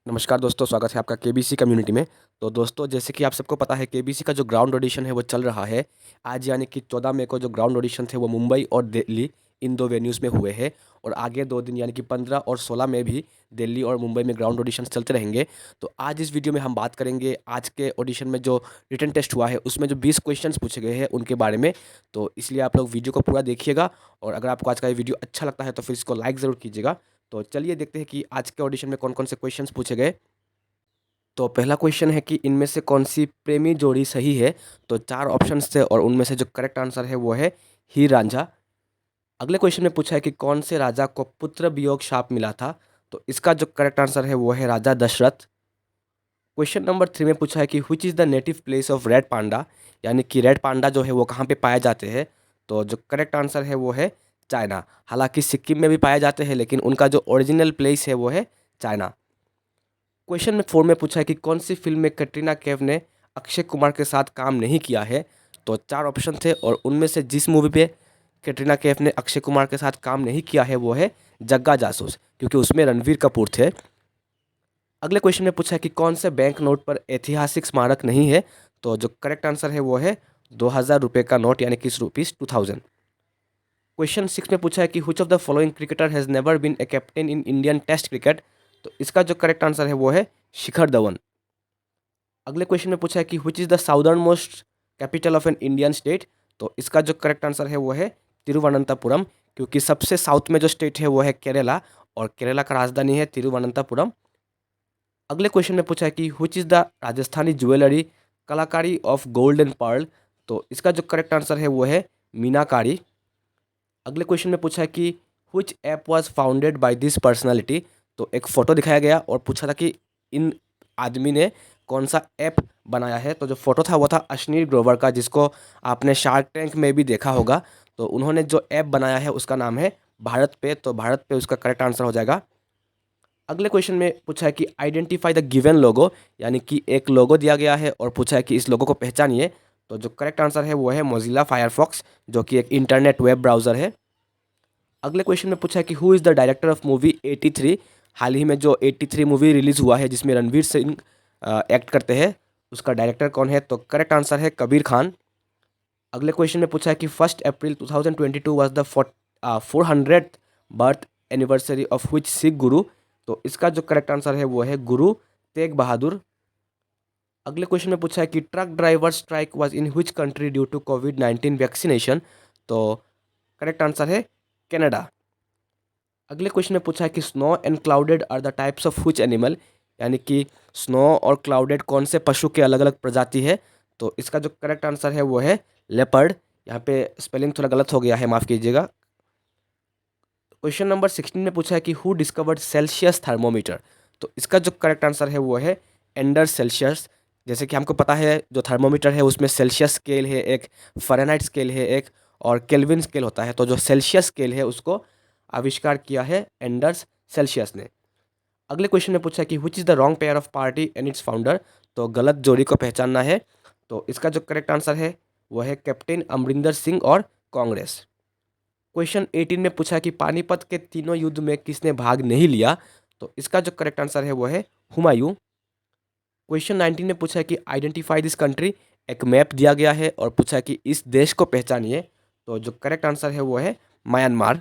नमस्कार दोस्तों, स्वागत है आपका केबीसी कम्युनिटी में। तो दोस्तों, जैसे कि आप सबको पता है, केबीसी का जो ग्राउंड ऑडिशन है वो चल रहा है। आज यानी कि 14 मई को जो ग्राउंड ऑडिशन थे वो मुंबई और दिल्ली, इन 2 वेन्यूज़ में हुए हैं। और आगे 2 दिन यानी कि 15 और 16 में भी दिल्ली और मुंबई में ग्राउंड ऑडिशंस चलते रहेंगे। तो आज इस वीडियो में हम बात करेंगे आज के ऑडिशन में जो रिटन टेस्ट हुआ है उसमें जो 20 क्वेश्चंस पूछे गए हैं उनके बारे में। तो इसलिए आप लोग वीडियो को पूरा देखिएगा, और अगर आपको आज का ये वीडियो अच्छा लगता है तो फिर इसको लाइक ज़रूर कीजिएगा। तो चलिए देखते हैं कि आज के ऑडिशन में कौन-कौन से क्वेश्चंस पूछे गए। तो पहला क्वेश्चन है कि इनमें से कौन-सी प्रेमी जोड़ी सही है? तो 4 ऑप्शंस थे और उनमें से जो करेक्ट आंसर है वो है हीर-रांझा। अगले क्वेश्चन में पूछा है कि कौन से राजा को पुत्र वियोग शाप मिला था? तो इसका जो करेक्ट आंसर है वो है राजा दशरथ। क्वेश्चन नंबर 3 में पूछा है कि which is the native place of red panda? यानी कि रेड पांडा जो है वो कहाँ पे पाए जाते हैं? तो जो करेक्ट आंसर है वो है चाइना। हालाँकि सिक्किम में भी पाए जाते हैं, लेकिन उनका जो ओरिजिनल प्लेस है वो है चाइना। क्वेश्चन में 4 में पूछा है कि कौन सी फिल्म में कैटरीना कैफ ने अक्षय कुमार के साथ काम नहीं किया है? तो 4 ऑप्शन थे और उनमें से जिस मूवी पे कैटरीना कैफ ने अक्षय कुमार के साथ काम नहीं किया है वो है जग्गा जासूस, क्योंकि उसमें रणवीर कपूर थे। अगले क्वेश्चन में पूछा है कि कौन से बैंक नोट पर ऐतिहासिक स्मारक नहीं है? तो जो करेक्ट आंसर है वो है 2000 रुपये का नोट, यानी कि रुपीज़ 2000। क्वेश्चन 6 में पूछा है कि which of the following cricketer has never been a captain in Indian test cricket? तो इसका जो करेक्ट आंसर है वो है शिखर धवन। अगले क्वेश्चन में पूछा है कि which is the southern most capital of an Indian state? तो इसका जो करेक्ट आंसर है वो है तिरुवनंतपुरम, क्योंकि सबसे साउथ में जो स्टेट है वो है केरला, और केरला का राजधानी है तिरुवनंतपुरम। अगले क्वेश्चन में पूछा है कि which is the Rajasthani jewellery कलाकारी ऑफ गोल्ड एंड पर्ल? तो इसका जो करेक्ट आंसर है वो है मीनाकारी। अगले क्वेश्चन में पूछा है कि which app was founded by this personality? तो एक फ़ोटो दिखाया गया और पूछा था कि इन आदमी ने कौन सा ऐप बनाया है? तो जो फ़ोटो था वो था अश्नीर ग्रोवर का, जिसको आपने शार्क टैंक में भी देखा होगा। तो उन्होंने जो ऐप बनाया है उसका नाम है भारत पे, तो भारत पे उसका करेक्ट आंसर हो जाएगा। अगले क्वेश्चन में पूछा है कि आइडेंटिफाई द गिवन लोगो, यानी कि एक लोगो दिया गया है और पूछा है कि इस लोगो को पहचानिए। तो जो करेक्ट आंसर है वो है मोजिला फायरफॉक्स, जो कि एक इंटरनेट वेब ब्राउज़र है। अगले क्वेश्चन में पूछा है कि who is the director of movie 83? हाल ही में जो 83 मूवी रिलीज़ हुआ है जिसमें रणवीर सिंह एक्ट करते हैं, उसका डायरेक्टर कौन है? तो करेक्ट आंसर है कबीर खान। अगले क्वेश्चन में पूछा है कि 1 अप्रैल 2022 was the 400th birth anniversary of which Sikh गुरु? तो इसका जो करेक्ट आंसर है वो है गुरु तेग बहादुर। अगले क्वेश्चन में पूछा है कि truck driver strike was in which country due to कोविड-19 वैक्सीनेशन? तो करेक्ट आंसर है कनाडा। अगले क्वेश्चन में पूछा है कि snow and clouded are the types of which animal? यानी कि स्नो और क्लाउडेड कौन से पशु के अलग अलग प्रजाति है? तो इसका जो करेक्ट आंसर है वो है लेपर्ड। यहाँ पे स्पेलिंग थोड़ा गलत हो गया है, माफ़ कीजिएगा। क्वेश्चन नंबर 16 में पूछा है कि हु डिस्कवर्ड सेल्सियस थर्मोमीटर? तो इसका जो करेक्ट आंसर है वो है एंडर सेल्सियस। जैसे कि हमको पता है जो थर्मोमीटर है उसमें सेल्सियस स्केल है एक, फ़ारेनहाइट स्केल है एक, और केल्विन स्केल होता है। तो जो सेल्सियस स्केल है उसको आविष्कार किया है एंडर्स सेल्सियस ने। अगले क्वेश्चन में पूछा है कि which is the wrong pair of party and it's founder? तो गलत जोड़ी को पहचानना है। तो इसका जो करेक्ट आंसर है वो है कैप्टन अमरिंदर सिंह और कांग्रेस। क्वेश्चन 18 में पूछा कि पानीपत के तीनों युद्ध में किसने भाग नहीं लिया? तो इसका जो करेक्ट आंसर है वो है हुमायूं। क्वेश्चन 19 में पूछा है कि आइडेंटिफाई दिस कंट्री, एक मैप दिया गया है और पूछा है कि इस देश को पहचानिए। तो जो करेक्ट आंसर है वो है म्यांमार।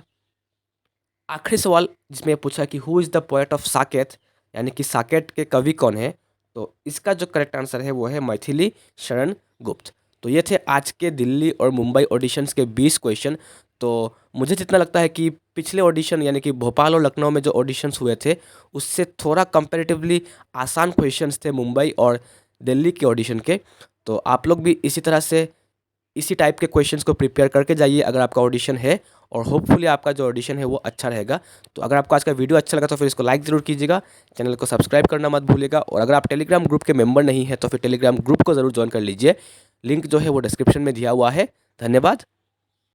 आखिरी सवाल जिसमें पूछा कि who is the poet of Saket? यानी कि साकेत के कवि कौन है? तो इसका जो करेक्ट आंसर है वो है मैथिली शरण गुप्त। तो ये थे आज के दिल्ली और मुंबई ऑडिशंस के 20 क्वेश्चन। तो मुझे जितना लगता है कि पिछले ऑडिशन यानी कि भोपाल और लखनऊ में जो ऑडिशंस हुए थे उससे थोड़ा कंपैरेटिवली आसान क्वेश्चंस थे मुंबई और दिल्ली के ऑडिशन के। तो आप लोग भी इसी तरह से इसी टाइप के क्वेश्चंस को प्रिपेयर करके जाइए अगर आपका ऑडिशन है, और होपफुली आपका जो ऑडिशन है वो अच्छा रहेगा। तो अगर आपको आज का वीडियो अच्छा लगा तो फिर इसको लाइक ज़रूर कीजिएगा, चैनल को सब्सक्राइब करना मत भूलिएगा, और अगर आप टेलीग्राम ग्रुप के मेंबर नहीं हैं तो फिर टेलीग्राम ग्रुप को ज़रूर ज्वाइन कर लीजिए। लिंक जो है वो डिस्क्रिप्शन में दिया हुआ है। धन्यवाद।